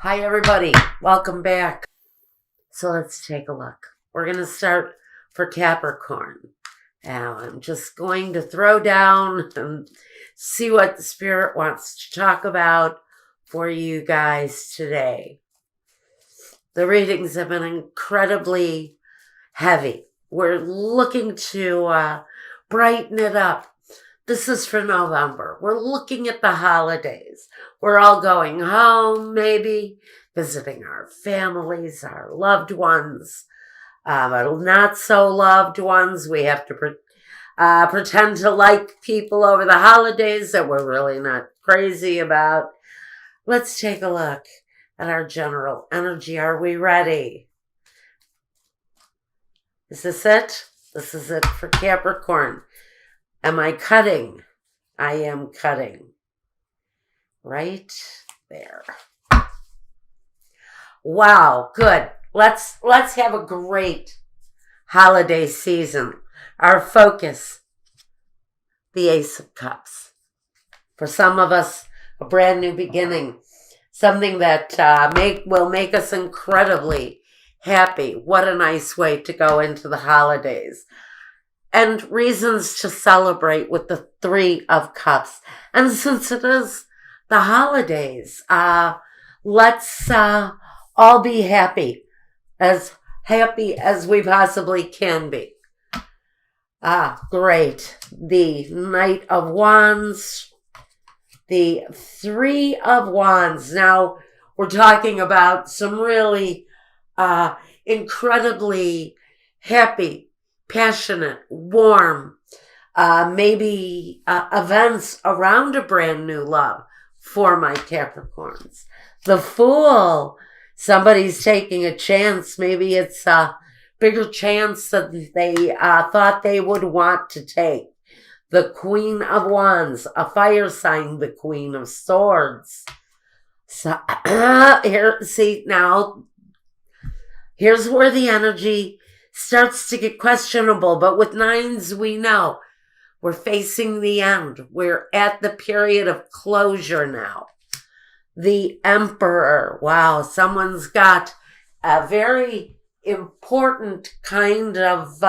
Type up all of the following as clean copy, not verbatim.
Hi, everybody. Welcome back. So let's take a look. We're going to start for Capricorn. Now, I'm just going to throw down and see what the Spirit wants to talk about for you guys today. The readings have been incredibly heavy. We're looking to brighten it up. This is for November. We're looking at the holidays. We're all going home, maybe, visiting our families, our loved ones, not so loved ones. We have to pretend to like people over the holidays that we're really not crazy about. Let's take a look at our general energy. Are we ready? Is this it? This is it for Capricorn. Am I cutting? I am cutting. Right there. Wow, good. Let's have a great holiday season. Our focus, the Ace of Cups. For some of us, a brand new beginning. Something that will make us incredibly happy. What a nice way to go into the holidays. And reasons to celebrate with the Three of Cups. And since it is the holidays, let's all be happy as we possibly can be. Great. The Knight of Wands, the Three of Wands. Now, we're talking about some really incredibly happy, passionate, warm, maybe events around a brand new love for my Capricorns. The Fool, somebody's taking a chance. Maybe it's a bigger chance than they thought they would want to take. The Queen of Wands, a fire sign, the Queen of Swords. So here's where the energy starts to get questionable, but with nines, we know we're facing the end. We're at the period of closure now. The Emperor. Wow, someone's got a very important kind of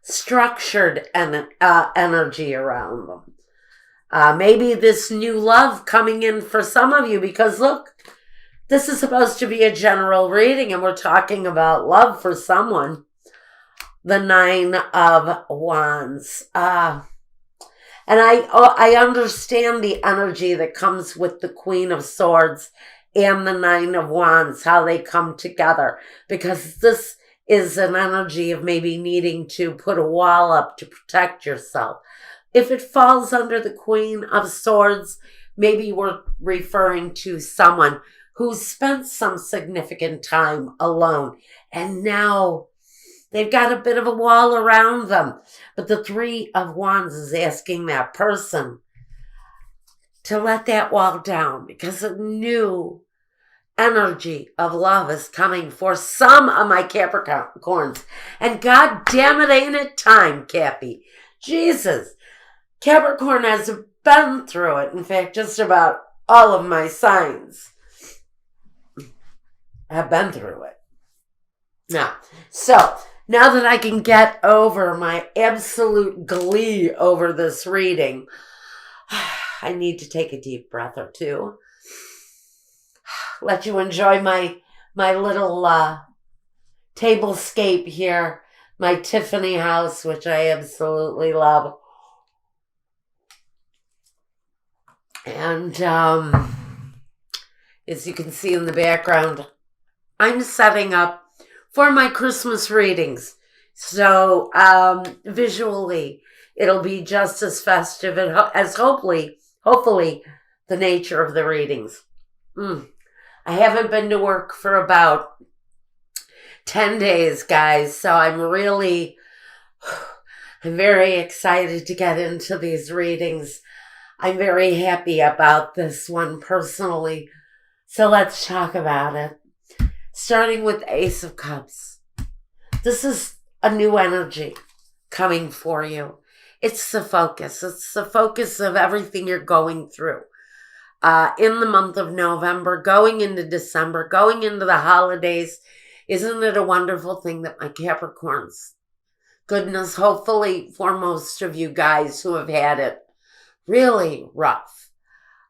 structured energy around them. Maybe this new love coming in for some of you, because look, this is supposed to be a general reading, and we're talking about love for someone. The Nine of Wands. And I understand the energy that comes with the Queen of Swords and the Nine of Wands, how they come together. Because this is an energy of maybe needing to put a wall up to protect yourself. If it falls under the Queen of Swords, maybe we're referring to someone who's spent some significant time alone, and now they've got a bit of a wall around them. But the Three of Wands is asking that person to let that wall down, because a new energy of love is coming for some of my Capricorns. And God damn it, ain't it time, Cappy? Jesus. Capricorn has been through it. In fact, just about all of my signs have been through it. Now that I can get over my absolute glee over this reading, I need to take a deep breath or two. Let you enjoy my little tablescape here, my Tiffany house, which I absolutely love. And as you can see in the background, I'm setting up for my Christmas readings. So visually, it'll be just as festive as hopefully the nature of the readings. I haven't been to work for about 10 days, guys, so I'm very excited to get into these readings. I'm very happy about this one personally. So let's talk about it. Starting with Ace of Cups. This is a new energy coming for you. It's the focus. It's the focus of everything you're going through. in the month of November, going into December, going into the holidays. Isn't it a wonderful thing that my Capricorns, goodness, hopefully for most of you guys who have had it really rough,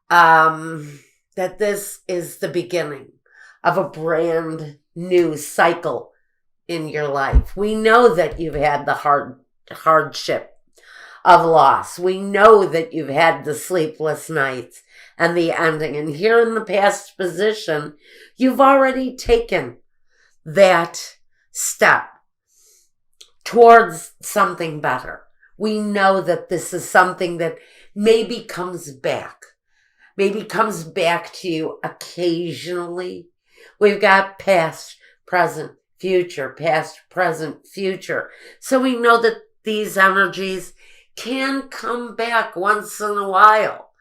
that this is the beginning of a brand new cycle in your life. We know that you've had the hardship of loss. We know that you've had the sleepless nights and the ending. And here in the past position, you've already taken that step towards something better. We know that this is something that maybe comes back to you occasionally. We've got past, present, future, past, present, future. So we know that these energies can come back once in a while.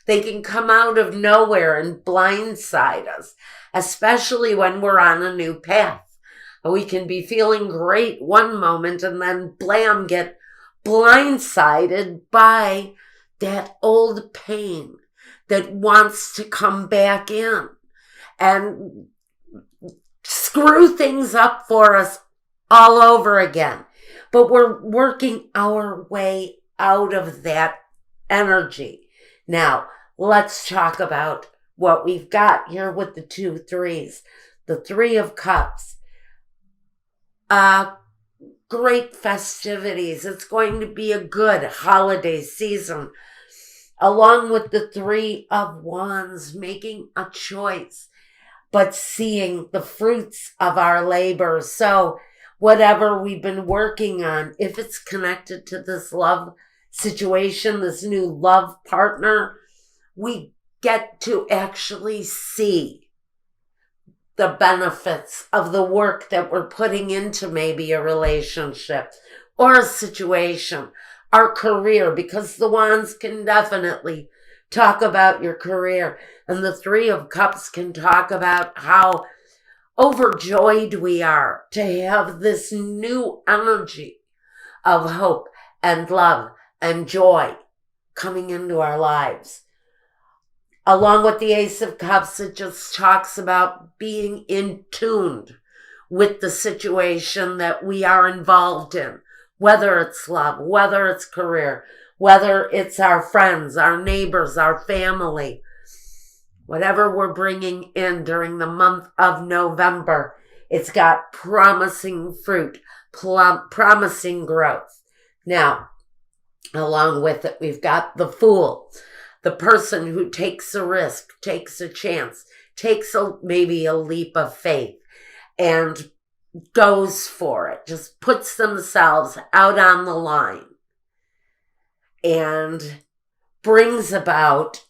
They can come out of nowhere and blindside us, especially when we're on a new path. We can be feeling great one moment and then blam, get blindsided by that old pain that wants to come back in and screw things up for us all over again. But we're working our way out of that energy. Now, let's talk about what we've got here with the 2 3s. The 3 of Cups. Great festivities. It's going to be a good holiday season. Along with the 3 of Wands, making a choice, but seeing the fruits of our labor. So whatever we've been working on, if it's connected to this love situation, this new love partner, we get to actually see the benefits of the work that we're putting into maybe a relationship or a situation, our career, because the Wands can definitely talk about your career, and the 3 of Cups can talk about how overjoyed we are to have this new energy of hope and love and joy coming into our lives. Along with the Ace of Cups, it just talks about being in tune with the situation that we are involved in, whether it's love, whether it's career, whether it's our friends, our neighbors, our family. Whatever we're bringing in during the month of November, it's got promising fruit, promising growth. Now, along with it, we've got the Fool, the person who takes a risk, takes a chance, takes maybe a leap of faith and goes for it, just puts themselves out on the line and brings about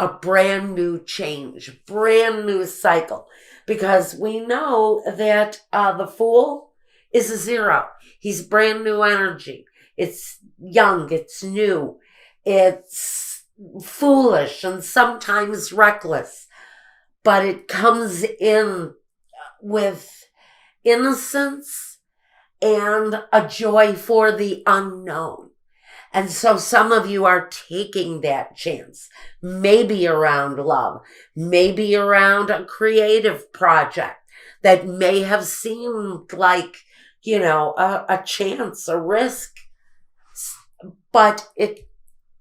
a brand new change, brand new cycle, because we know that the Fool is a 0. He's brand new energy. It's young, it's new, it's foolish and sometimes reckless, but it comes in with innocence and a joy for the unknown. And so some of you are taking that chance, maybe around love, maybe around a creative project that may have seemed like, a chance, a risk, but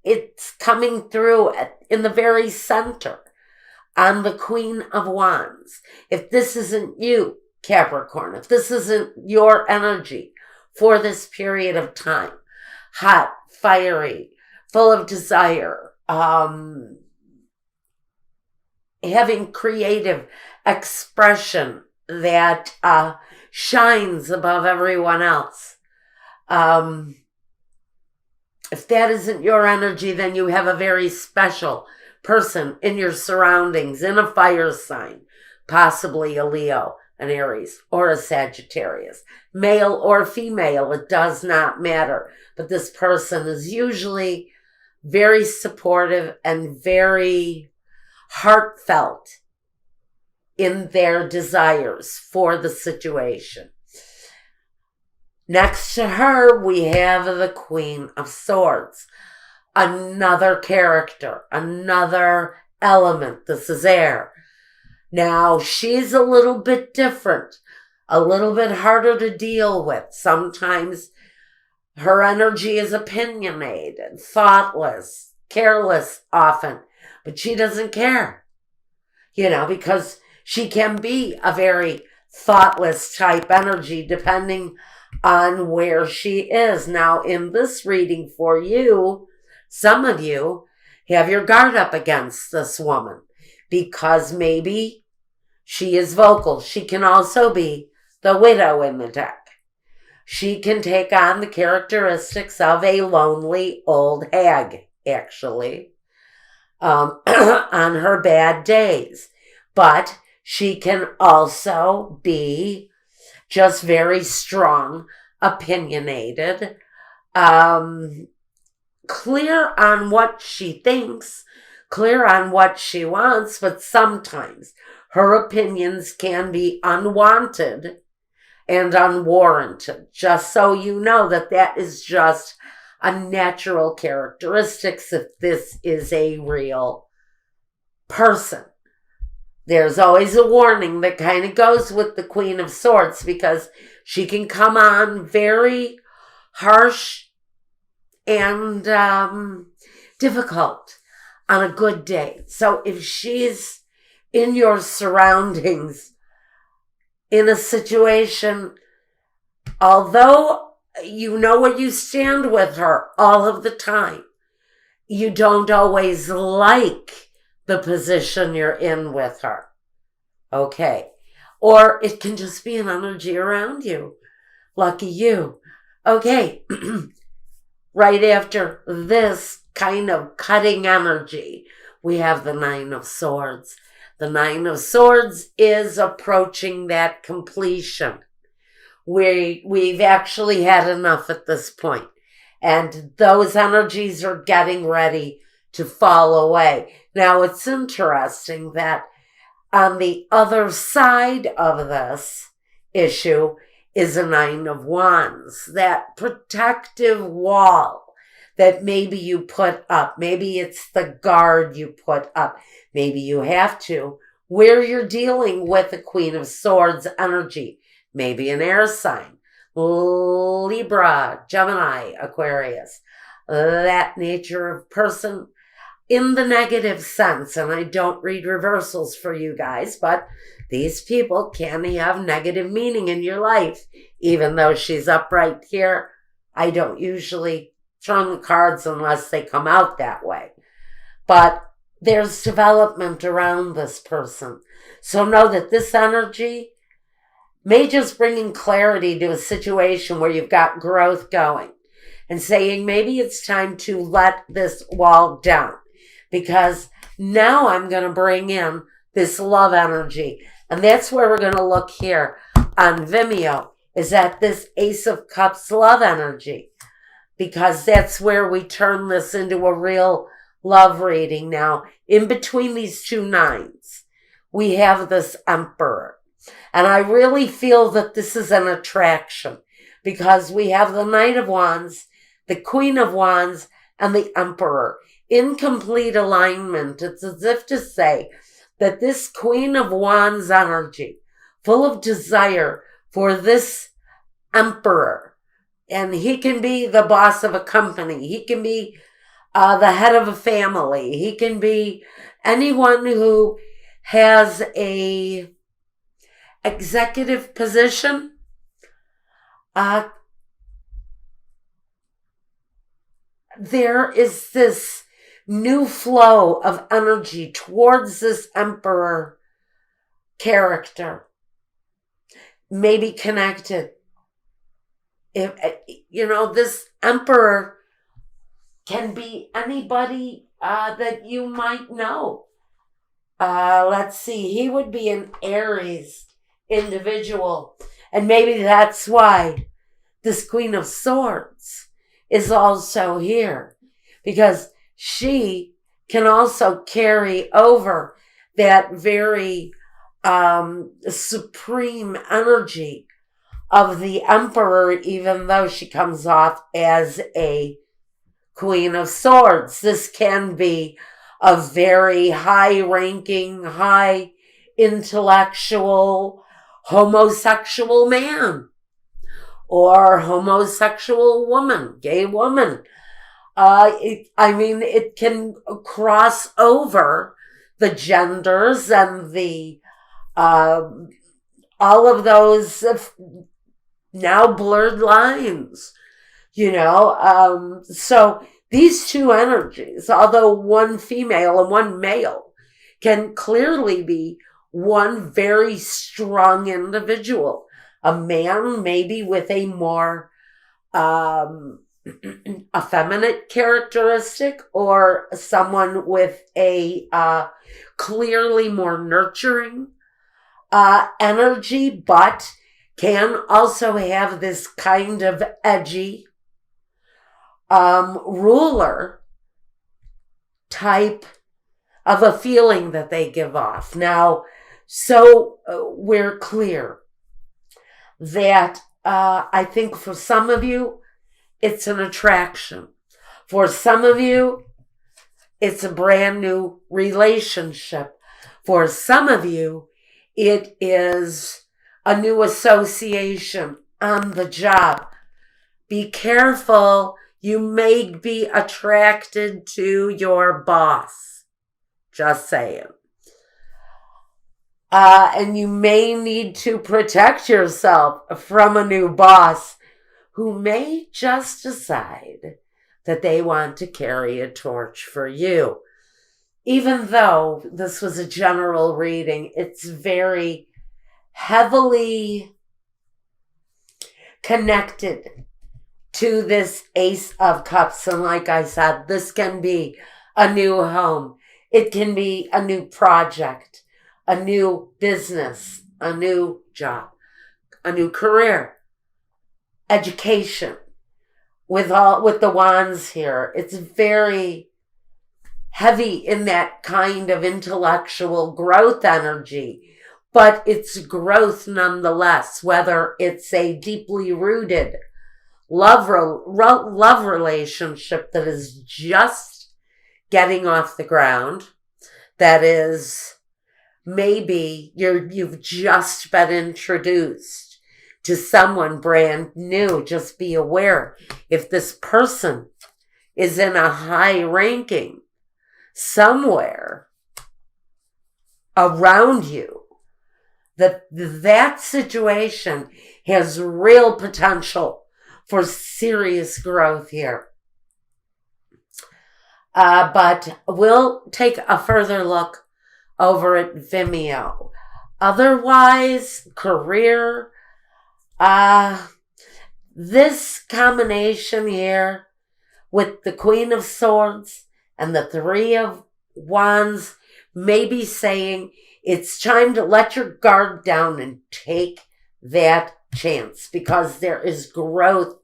it's coming through in the very center on the Queen of Wands. If this isn't you, Capricorn, if this isn't your energy for this period of time, hot, fiery, full of desire, having creative expression that shines above everyone else. If that isn't your energy, then you have a very special person in your surroundings, in a fire sign, possibly a Leo, an Aries, or a Sagittarius. Male or female, it does not matter. But this person is usually very supportive and very heartfelt in their desires for the situation. Next to her, we have the Queen of Swords, another character, another element. This is air. Now, she's a little bit different, a little bit harder to deal with. Sometimes her energy is opinionated, thoughtless, careless often, but she doesn't care, because she can be a very thoughtless type energy depending on where she is. Now, in this reading for you, some of you have your guard up against this woman because maybe she is vocal. She can also be the widow in the deck. She can take on the characteristics of a lonely old hag, actually, on her bad days. But she can also be just very strong, opinionated, clear on what she thinks, clear on what she wants, but sometimes her opinions can be unwanted and unwarranted. Just so you know that is just a natural characteristic if this is a real person. There's always a warning that kind of goes with the Queen of Swords because she can come on very harsh and difficult on a good day. So if she's in your surroundings, in a situation, although you know where you stand with her all of the time, you don't always like the position you're in with her. Okay. Or it can just be an energy around you. Lucky you. Okay. Right after this kind of cutting energy, we have the Nine of Swords. The Nine of Swords is approaching that completion. We've actually had enough at this point. And those energies are getting ready to fall away. Now, it's interesting that on the other side of this issue is a Nine of Wands, that protective wall that maybe you put up. Maybe it's the guard you put up. Maybe you have to, where you're dealing with the Queen of Swords energy. Maybe an air sign, Libra, Gemini, Aquarius, that nature of person in the negative sense. And I don't read reversals for you guys, but these people can have negative meaning in your life. Even though she's upright here, I don't usually turn the cards unless they come out that way. But there's development around this person. So know that this energy may just bring in clarity to a situation where you've got growth going and saying maybe it's time to let this wall down because now I'm going to bring in this love energy. And that's where we're going to look here on Vimeo, is at this Ace of Cups love energy, because that's where we turn this into a real love reading. Now, in between these two nines, we have this Emperor. And I really feel that this is an attraction because we have the Knight of Wands, the Queen of Wands, and the Emperor in complete alignment. It's as if to say that this Queen of Wands energy, full of desire for this Emperor, and he can be the boss of a company, he can be the head of a family, he can be anyone who has a executive position, there is this new flow of energy towards this Emperor character, maybe connected. If this Emperor can be anybody that you might know. Let's see, he would be an Aries individual. And maybe that's why this Queen of Swords is also here, because she can also carry over that very supreme energy of the Emperor, even though she comes off as a Queen of Swords. This can be a very high-ranking, high intellectual homosexual man or homosexual woman, gay woman. It can cross over the genders and the all of those now blurred lines, so these two energies, although one female and one male, can clearly be one very strong individual. A man maybe with a more effeminate characteristic, or someone with a clearly more nurturing energy, but can also have this kind of edgy ruler type of a feeling that they give off. Now, so we're clear that I think for some of you, it's an attraction. For some of you, it's a brand new relationship. For some of you, it is a new association on the job. Be careful. You may be attracted to your boss. Just saying. And you may need to protect yourself from a new boss who may just decide that they want to carry a torch for you. Even though this was a general reading, it's very heavily connected to this Ace of Cups. And like I said, this can be a new home. It can be a new project, a new business, a new job, a new career, education. With the wands here, it's very heavy in that kind of intellectual growth energy, but it's growth nonetheless, whether it's a deeply rooted love relationship that is just getting off the ground, that is maybe you've just been introduced to someone brand new. Just be aware, if this person is in a high ranking somewhere around you, that situation has real potential for serious growth here. But we'll take a further look over at Vimeo. Otherwise, career, this combination here with the Queen of Swords and the Three of Wands may be saying it's time to let your guard down and take that chance, because there is growth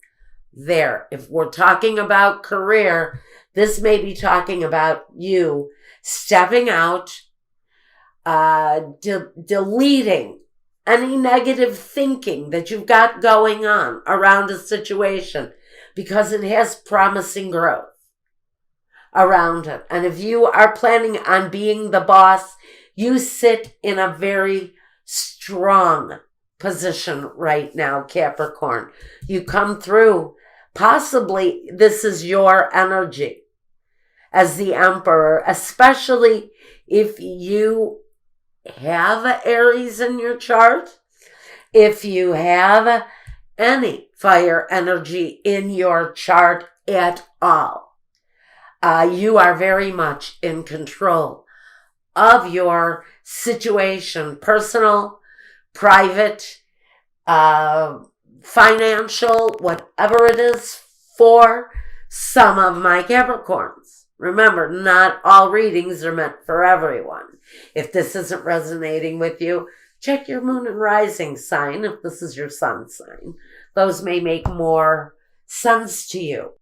there. If we're talking about career, this may be talking about you stepping out, deleting any negative thinking that you've got going on around a situation, because it has promising growth around it. And if you are planning on being the boss, you sit in a very strong position right now, Capricorn. You come through. Possibly this is your energy as the Emperor, especially if you have Aries in your chart, if you have any fire energy in your chart at all. You are very much in control of your situation, personal, private, financial, whatever it is for some of my Capricorns. Remember, not all readings are meant for everyone. If this isn't resonating with you, check your moon and rising sign if this is your sun sign. Those may make more sense to you.